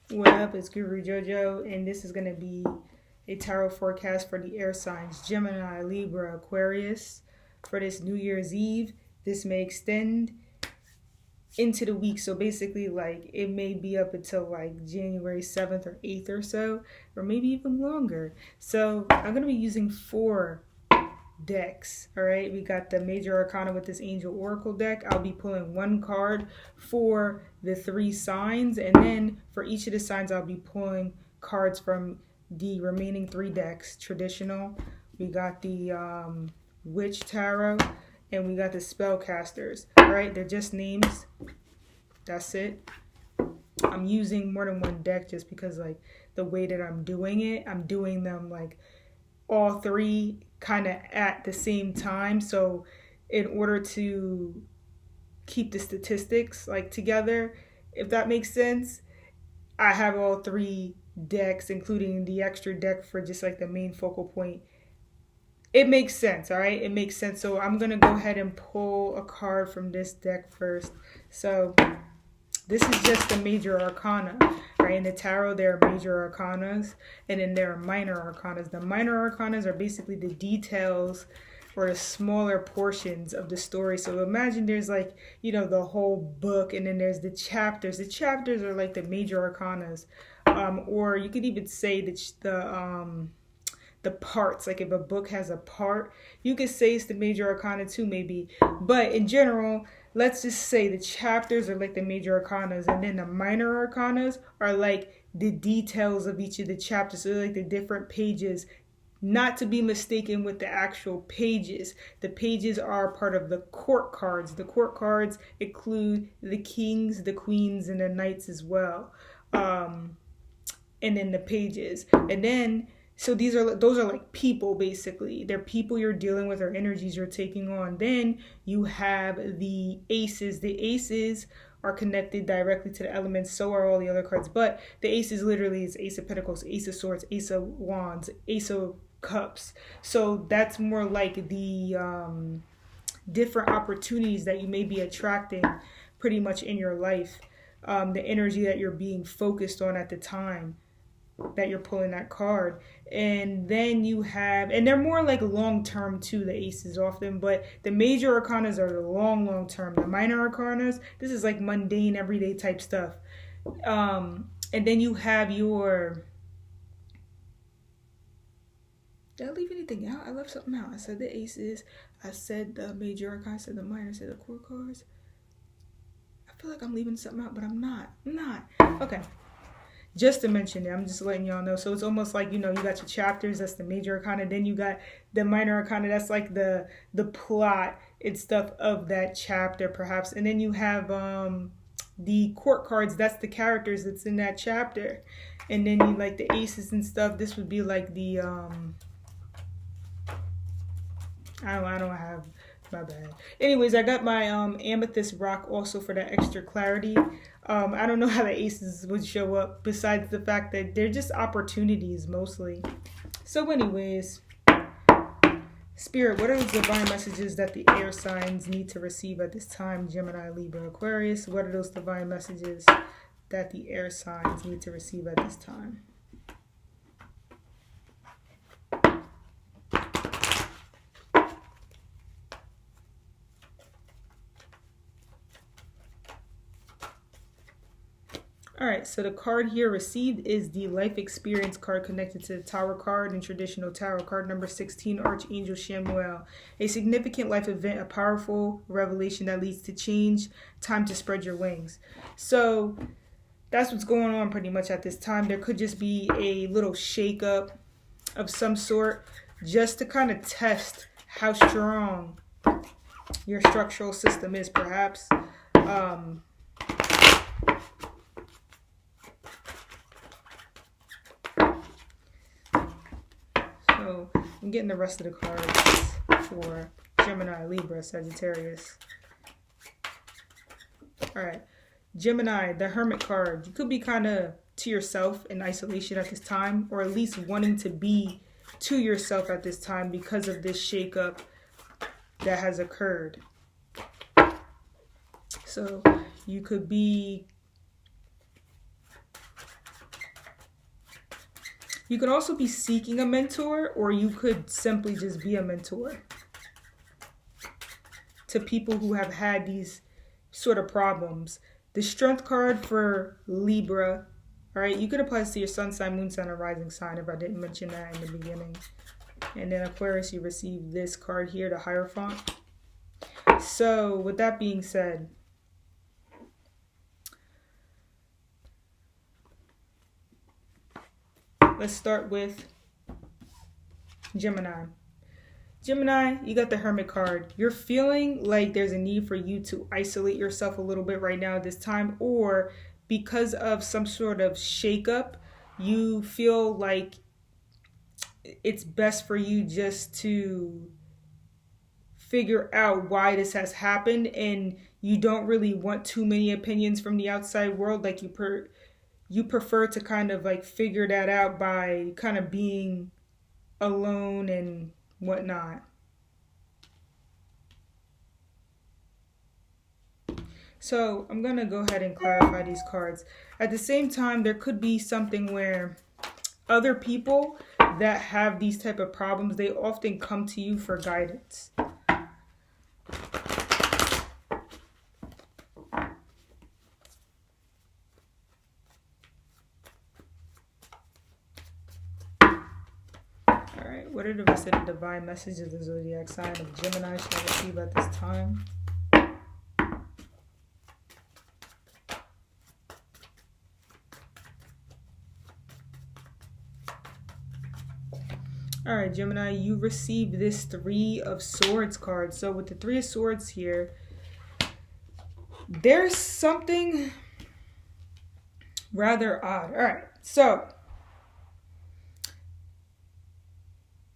What up, it's Guru Jojo, and this is going to be a tarot forecast for the air signs Gemini, Libra, Aquarius for this New Year's Eve. This may extend into the week, so basically like it may be up until like January 7th or 8th or so, or maybe even longer. So I'm going to be using 4 decks. All right, we got the major arcana with this angel oracle deck. I'll be pulling 1 card for the 3 signs, and then for each of the signs I'll be pulling cards from the remaining 3 decks. Traditional, we got the witch tarot, and we got the spellcasters. All right, they're just names, that's it. I'm using more than 1 deck just because like the way that I'm doing them like all 3 kind of at the same time. So in order to keep the statistics like together, if that makes sense, I have all 3 decks, including the extra deck for just like the main focal point. It makes sense, all right? It makes sense. So I'm going to go ahead and pull a card from this deck first. So this is just the major arcana, right? In the tarot, there are major arcanas, and then there are minor arcanas. The minor arcanas are basically the details or the smaller portions of the story. So imagine there's like, you know, the whole book, and then there's the chapters. The chapters are like the major arcanas. Or you could even say that the parts, like if a book has a part, you could say it's the major arcana too, maybe. But in general, let's just say the chapters are like the major arcanas, and then the minor arcanas are like the details of each of the chapters. So like the different pages, not to be mistaken with the actual pages. The pages are part of the court cards. The court cards include the kings, the queens, and the knights as well. And then the pages. And then so those are like people, basically. They're people you're dealing with or energies you're taking on. Then you have the aces. The aces are connected directly to the elements. So are all the other cards. But the aces literally is Ace of Pentacles, Ace of Swords, Ace of Wands, Ace of Cups. So that's more like the different opportunities that you may be attracting pretty much in your life. The energy that you're being focused on at the time that you're pulling that card. And then you have, and they're more like long term too, the aces often, but the major arcanas are the long term. The minor arcanas, this is like mundane everyday type stuff. And then you have your, did I leave anything out? I left something out. I said the aces, I said the major arcana, I said the minor, I said the core cards. I feel like I'm leaving something out, but I'm not. Okay. Just to mention it, I'm just letting y'all know. So it's almost like, you know, you got your chapters, that's the major arcana. Then you got the minor arcana, that's like the plot and stuff of that chapter, perhaps. And then you have the court cards, that's the characters that's in that chapter. And then you like the aces and stuff. This would be like the I don't have, my bad. Anyways, I got my amethyst rock also for that extra clarity. I don't know how the aces would show up besides the fact that they're just opportunities mostly. So anyways, Spirit, what are the divine messages that the air signs need to receive at this time? Gemini, Libra, Aquarius. What are those divine messages that the air signs need to receive at this time? Alright, so the card here received is the life experience card connected to the Tower card and traditional tarot card number 16, Archangel Chamuel. A significant life event, a powerful revelation that leads to change, time to spread your wings. So that's what's going on pretty much at this time. There could just be a little shakeup of some sort just to kind of test how strong your structural system is, perhaps. So I'm getting the rest of the cards for Gemini, Libra, Sagittarius. Alright, Gemini, the Hermit card. You could be kind of to yourself in isolation at this time, or at least wanting to be to yourself at this time because of this shakeup that has occurred. So you could be You could also be seeking a mentor, or you could simply just be a mentor to people who have had these sort of problems. The Strength card for Libra, all right, you could apply this to your sun sign, moon sign, or rising sign if I didn't mention that in the beginning. And then Aquarius, you receive this card here, the Hierophant. So with that being said, let's start with Gemini. Gemini, you got the Hermit card. You're feeling like there's a need for you to isolate yourself a little bit right now at this time, or because of some sort of shakeup, you feel like it's best for you just to figure out why this has happened, and you don't really want too many opinions from the outside world. Like you prefer to kind of like figure that out by kind of being alone and whatnot. So I'm gonna go ahead and clarify these cards. At the same time, there could be something where other people that have these type of problems, they often come to you for guidance. Alright, what are the rest of the divine messages the zodiac sign of Gemini shall receive at this time? Alright, Gemini, you receive this Three of Swords card. So with the Three of Swords here, there's something rather odd. Alright, so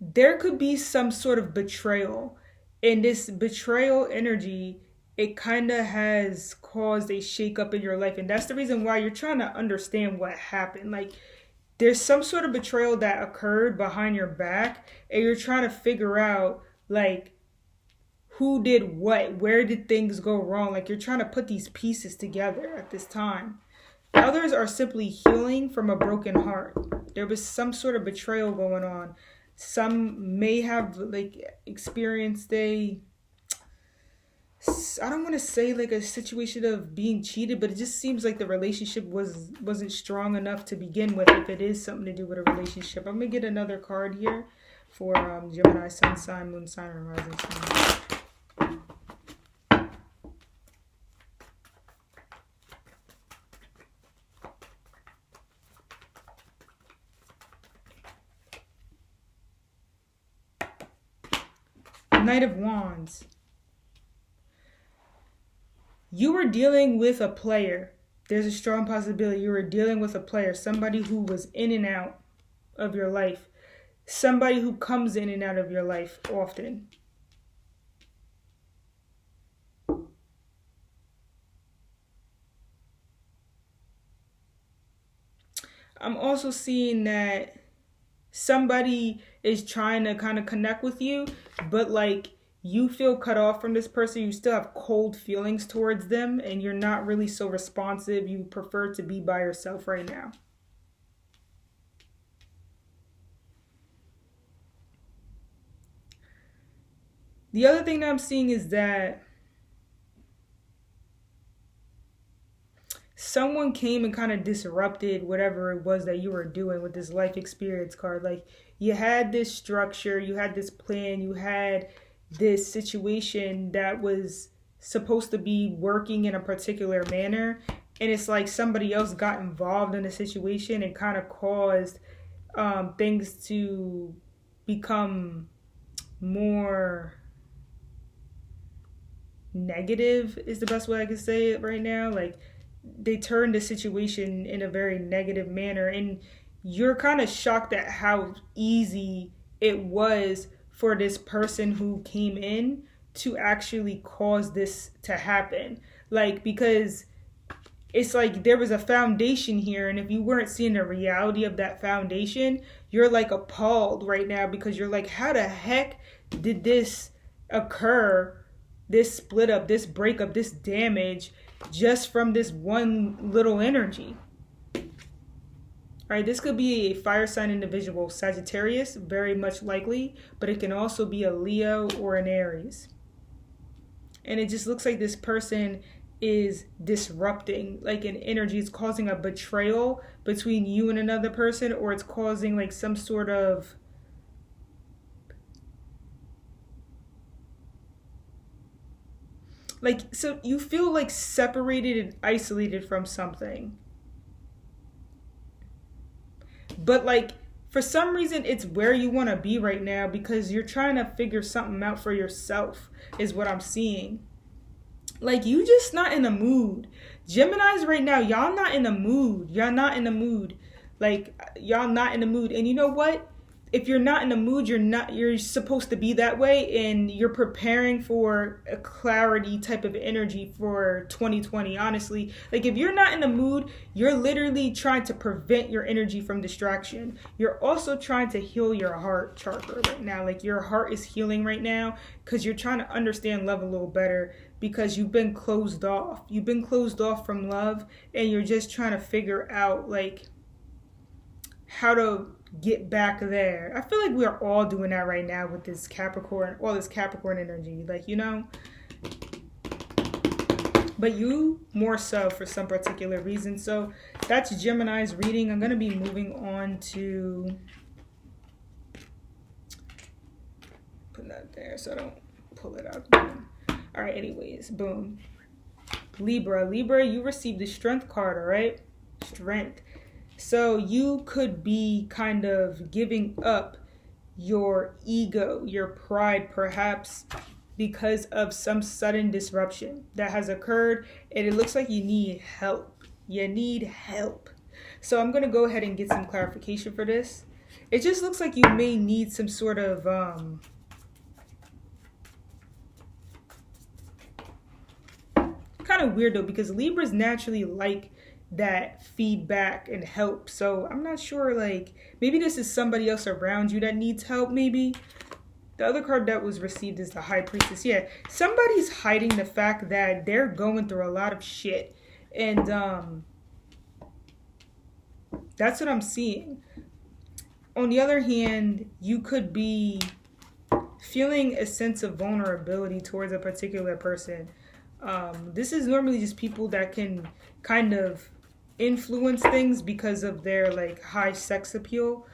there could be some sort of betrayal. And this betrayal energy, it kind of has caused a shakeup in your life. And that's the reason why you're trying to understand what happened. Like, there's some sort of betrayal that occurred behind your back, and you're trying to figure out, like, who did what, where did things go wrong. Like, you're trying to put these pieces together at this time. Others are simply healing from a broken heart. There was some sort of betrayal going on. Some may have, like, experienced I don't want to say like a situation of being cheated, but it just seems like the relationship wasn't strong enough to begin with, if it is something to do with a relationship. I'm going to get another card here for Gemini, sun sign, moon sign, and rising sign. Knight of Wands. You were dealing with a player. There's a strong possibility you were dealing with a player, somebody who was in and out of your life, somebody who comes in and out of your life often. I'm also seeing that somebody is trying to kind of connect with you, but like you feel cut off from this person. You still have cold feelings towards them, and you're not really so responsive. You prefer to be by yourself right now. The other thing that I'm seeing is that someone came and kind of disrupted whatever it was that you were doing with this life experience card. Like, you had this structure, you had this plan, you had this situation that was supposed to be working in a particular manner, and it's like somebody else got involved in the situation and kind of caused things to become more negative, is the best way I can say it right now. Like, they turned the situation in a very negative manner, and you're kind of shocked at how easy it was for this person who came in to actually cause this to happen. Like, because it's like there was a foundation here, and if you weren't seeing the reality of that foundation, you're like appalled right now, because you're like, how the heck did this occur, this split up, this breakup, this damage, just from this one little energy? All right, this could be a fire sign individual, Sagittarius, very much likely, but it can also be a Leo or an Aries. And it just looks like this person is disrupting, like an energy. It's causing a betrayal between you and another person, or it's causing like some sort of like, so you feel like separated and isolated from something. But like for some reason it's where you want to be right now because you're trying to figure something out for yourself is what I'm seeing. Like you just not in the mood. Geminis right now, y'all not in the mood. Y'all not in the mood. Like y'all not in the mood. And you know what? If you're not in the mood, you're supposed to be that way, and you're preparing for a clarity type of energy for 2020, honestly. Like if you're not in the mood, you're literally trying to prevent your energy from distraction. You're also trying to heal your heart chakra right now. Like your heart is healing right now because you're trying to understand love a little better because you've been closed off. You've been closed off from love, and you're just trying to figure out like how to get back there. I feel like we're all doing that right now with this Capricorn, all this Capricorn energy, like, you know, but you more so for some particular reason. So that's Gemini's reading. I'm going to be moving on to put that there so I don't pull it out. All right, anyways, boom. Libra, you received the Strength card, all right? Strength. So you could be kind of giving up your ego, your pride, perhaps because of some sudden disruption that has occurred, and it looks like you need help. You need help. So I'm going to go ahead and get some clarification for this. It just looks like you may need some sort of kind of weird though, because Libras naturally like that feedback and help. So I'm not sure, like maybe this is somebody else around you that needs help. Maybe the other card that was received is the High Priestess. Yeah, somebody's hiding the fact that they're going through a lot of shit, and that's what I'm seeing. On the other hand, you could be feeling a sense of vulnerability towards a particular person. This is normally just people that can kind of influence things because of their like high sex appeal,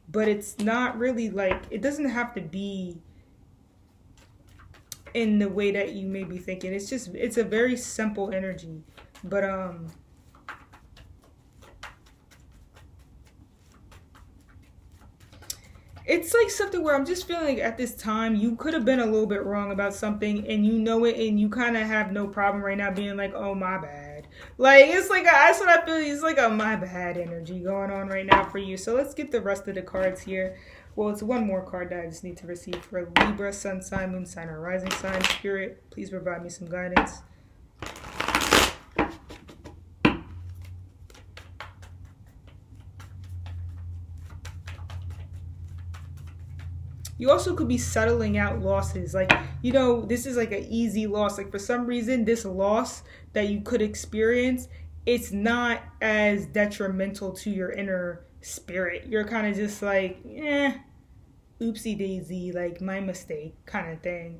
but it's not really like, it doesn't have to be in the way that you may be thinking. It's just, it's a very simple energy, but it's like something where I'm just feeling like at this time you could have been a little bit wrong about something, and you know it, and you kind of have no problem right now being like, oh my bad. Like it's like that's what I feel. It's like a my bad energy going on right now for you. So let's get the rest of the cards here. Well, it's one more card that I just need to receive for Libra, Sun sign, Moon sign, or Rising sign. Spirit, please provide me some guidance. You also could be settling out losses. Like, you know, this is like an easy loss. Like for some reason, this loss that you could experience, it's not as detrimental to your inner spirit. You're kind of just like, oopsie daisy, like my mistake kind of thing.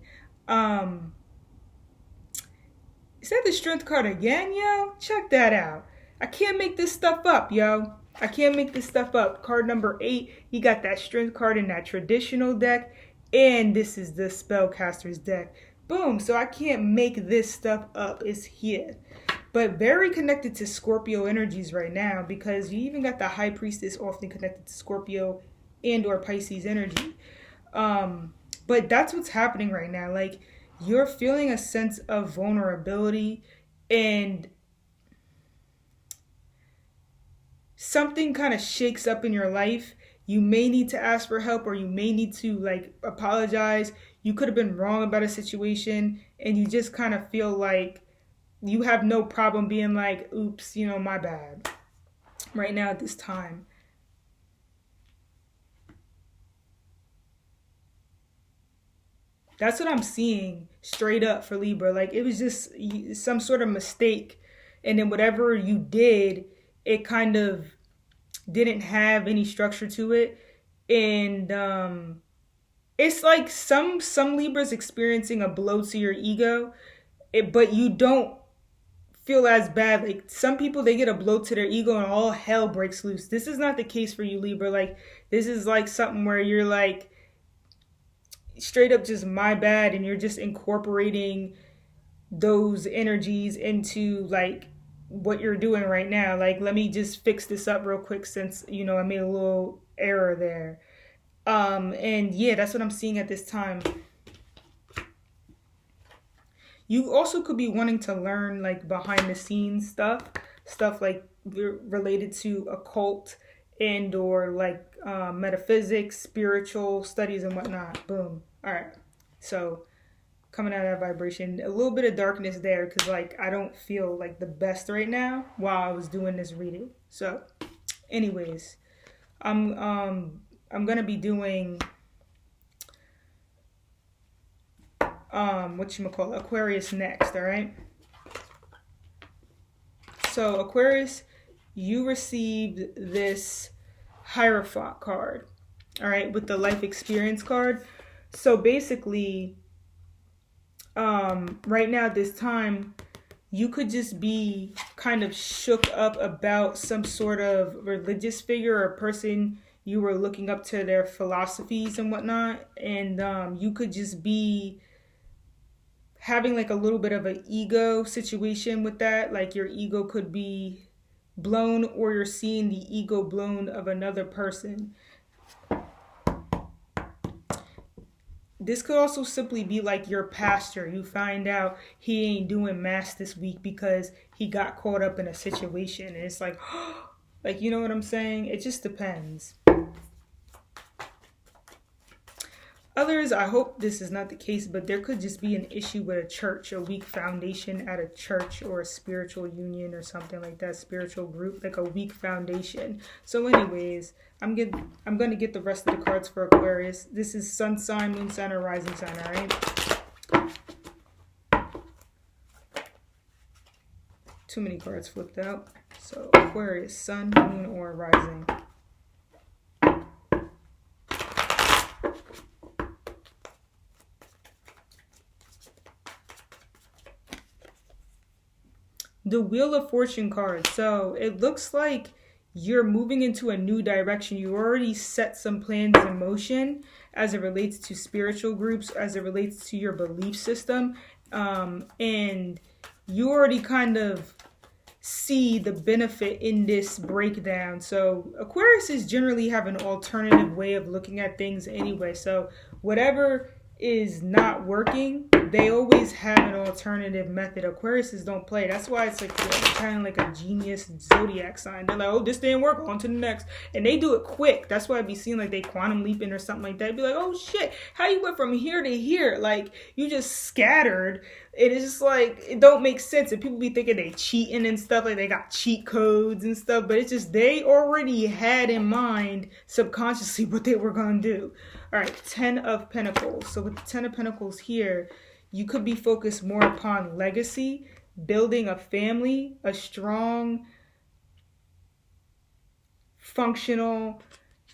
Is that the Strength card again, yo? Check that out. I can't make this stuff up, yo. I can't make this stuff up. Card number 8, you got that Strength card in that traditional deck, and this is the Spellcaster's deck. Boom. So I can't make this stuff up. It's here. But very connected to Scorpio energies right now, because you even got the High Priestess often connected to Scorpio and or Pisces energy. But that's what's happening right now. Like, you're feeling a sense of vulnerability, and something kind of shakes up in your life. You may need to ask for help, or you may need to like apologize. You could have been wrong about a situation, and you just kind of feel like you have no problem being like, oops, you know, my bad right now at this time. That's what I'm seeing straight up for Libra. Like, it was just some sort of mistake, and then whatever you did, it kind of didn't have any structure to it. And it's like some Libras experiencing a blow to your ego, but you don't feel as bad. Like some people, they get a blow to their ego and all hell breaks loose. This is not the case for you, Libra. Like this is like something where you're like straight up just my bad, and you're just incorporating those energies into like what you're doing right now. Like, let me just fix this up real quick since, you know, I made a little error there. And yeah, that's what I'm seeing at this time. You also could be wanting to learn like behind the scenes stuff like related to occult and or like metaphysics, spiritual studies and whatnot. Boom. All right. So coming out of that vibration, a little bit of darkness there because like I don't feel like the best right now while I was doing this reading. So anyways, I'm gonna be doing Aquarius next. All right, so Aquarius, you received this Hierophant card, all right, with the life experience card. So basically right now at this time, you could just be kind of shook up about some sort of religious figure or person you were looking up to their philosophies and whatnot. And you could just be having like a little bit of an ego situation with that. Like your ego could be blown, or you're seeing the ego blown of another person. This could also simply be like your pastor. You find out he ain't doing mass this week because he got caught up in a situation. And it's like, like, you know what I'm saying? It just depends. Others, I hope this is not the case, but there could just be an issue with a church, a weak foundation at a church or a spiritual union or something like that, spiritual group, like a weak foundation. So anyways, I'm going to get the rest of the cards for Aquarius. This is sun sign, moon sign, or rising sign, all right? Too many cards flipped out. So Aquarius, sun, moon, or rising. The Wheel of Fortune card. So it looks like you're moving into a new direction. You already set some plans in motion as it relates to spiritual groups, as it relates to your belief system. And you already kind of see the benefit in this breakdown. So Aquarius generally have an alternative way of looking at things anyway. So whatever is not working, they always have an alternative method. Aquariuses don't play. That's why it's like kind of like a genius zodiac sign. They're like, oh, this didn't work, on to the next. And they do it quick. That's why I'd be seeing like they quantum leaping or something like that. I'd be like, oh shit, how you went from here to here? Like you just scattered. It is just like, it don't make sense. And people be thinking they cheating and stuff, like they got cheat codes and stuff, but it's just they already had in mind subconsciously what they were going to do. All right, 10 of Pentacles. So with the 10 of Pentacles here, you could be focused more upon legacy, building a family, a strong, functional,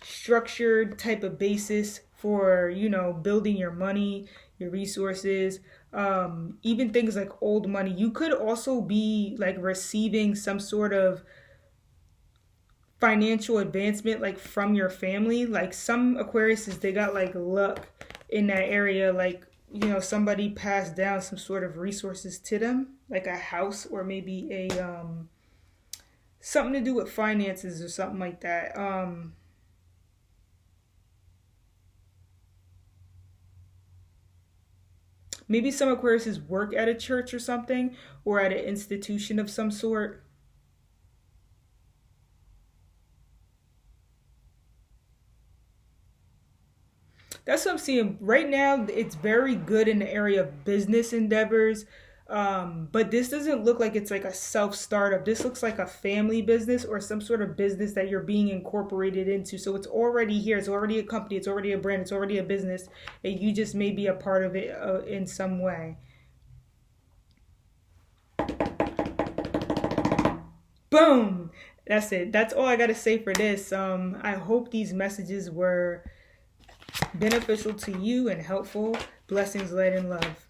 structured type of basis for, you know, building your money, your resources, even things like old money. You could also be like receiving some sort of financial advancement like from your family. Like some Aquariuses, they got like luck in that area, like, you know, somebody passed down some sort of resources to them, like a house or maybe a something to do with finances or something like that. Maybe some Aquariuses work at a church or something, or at an institution of some sort. That's what I'm seeing right now. It's very good in the area of business endeavors. But this doesn't look like it's like a self-startup. This looks like a family business or some sort of business that you're being incorporated into. So it's already here. It's already a company. It's already a brand. It's already a business. And you just may be a part of it in some way. Boom. that's it. That's all I got to say for this. I hope these messages were beneficial to you and helpful. Blessings, light, and love.